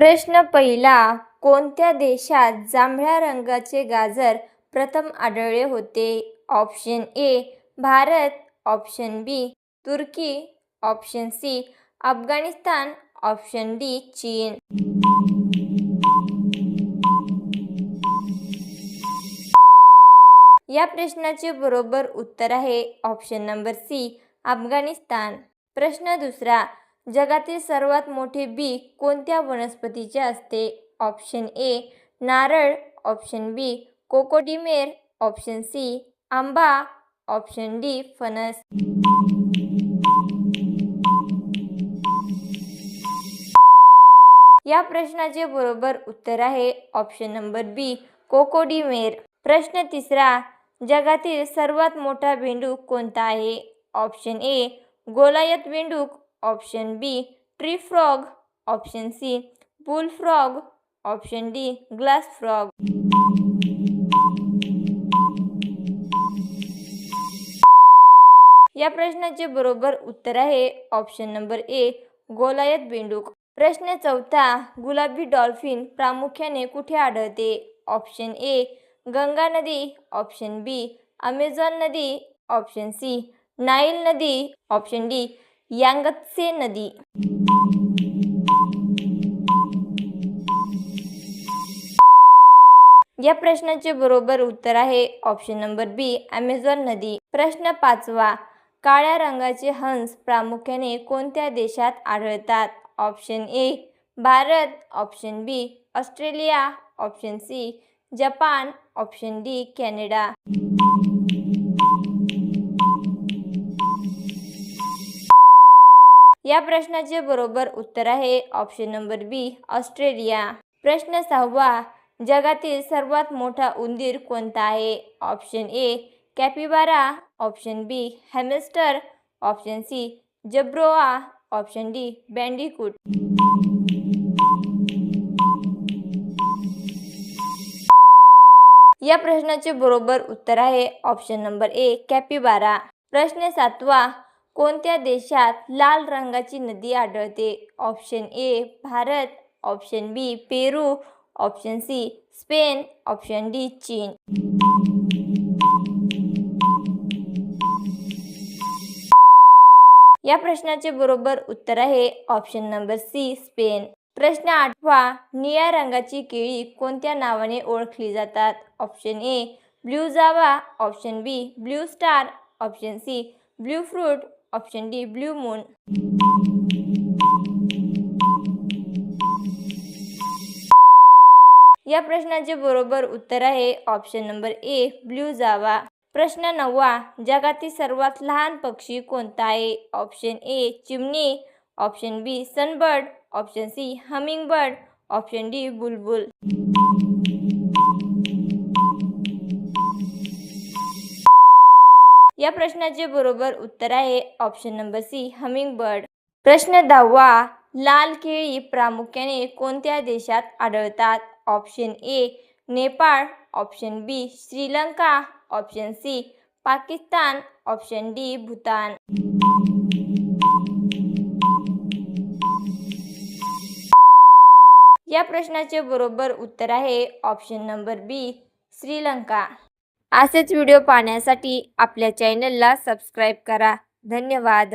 प्रश्न पहिला, कोणत्या देशात जांभळ्या रंगाचे गाजर प्रथम आढळले होते? Option A Bharat, option B तुर्की, option C Afghanistan, option D चीन. या प्रश्नाचे बरोबर उत्तर आहे ऑप्शन नंबर सी अफगाणिस्तान. प्रश्न दुसरा, जगातील सर्वात मोठे बी कोणत्या वनस्पतीचे असते? ऑप्शन ए नारळ, ऑप्शन बी कोकोडिमेर, ऑप्शन सी आंबा, ऑप्शन डी फणस. या प्रश्नाचे बरोबर उत्तर आहे ऑप्शन नंबर बी कोकोडिमेर. प्रश्न तिसरा, जगातील सर्वात मोठा बेडूक कोणता आहे? ऑप्शन ए गोलायत बेडूक, option B tree frog, option C bull frog, option D glass frog. या प्रश्नाचे बरोबर उत्तर आहे ऑप्शन नंबर ए गोलायत बेडूक. प्रश्न चौथा, गुलाबी डॉल्फिन प्रामुख्याने कुठे आढळते? ऑप्शन ए गंगा नदी, ऑप्शन बी अमेझॉन नदी, ऑप्शन सी नाईल नदी, ऑप्शन डी यांगत्से नदी. या प्रश्नाचे बरोबर उत्तर आहे ऑप्शन नंबर बी अमेझॉन नदी. प्रश्न पाचवा, काळ्या रंगाचे हंस प्रामुख्याने कोणत्या देशात आढळतात? Option A Bharat, option B Australia, option C Japan, option D Canada. या प्रश्नाचे बरोबर उत्तर आहे ऑप्शन नंबर बी ऑस्ट्रेलिया. प्रश्न सहावा, जगातील सर्वात मोठा उंदीर कोणता आहे? Option A capybara, option B hamster, option C जब्रोआ, ऑप्शन डी बँडिकूट. या प्रश्नाचे बरोबर उत्तर आहे ऑप्शन नंबर ए कॅपिबारा. प्रश्न सातवा, कोणत्या देशात लाल रंगाची नदी आढळते? Option A Bharat, option B Peru, option C Spain, option D चीन. या प्रश्नाचे बरोबर उत्तर आहे ऑप्शन नंबर सी स्पेन. प्रश्न आठवा, निळ्या रंगाची केळी कोणत्या नावाने ओळखली जातात? Option A blue Java, option B blue star, option C blue fruit, option D blue moon. या प्रश्नाचे बरोबर उत्तर आहे option number A blue Java. प्रश्न नववा, जगातील सर्वात लहान पक्षी कोणता आहे? ऑप्शन ए चिमणी, option B sunbird, option C hummingbird, option D बुलबुल. या प्रश्नाचे बरोबर उत्तर आहे ऑप्शन नंबर सी हमिंगबर्ड. प्रश्न दहावा, लाल केळी प्रामुख्याने कोणत्या देशात आढळतात? Option A Nepal, option B Sri Lanka, option C Pakistan, option D Bhutan. या प्रश्नाचे बरोबर उत्तर आहे ऑप्शन नंबर बी श्रीलंका. असेच व्हिडिओ पाहण्यासाठी आपल्या चॅनलला सबस्क्राईब करा. धन्यवाद.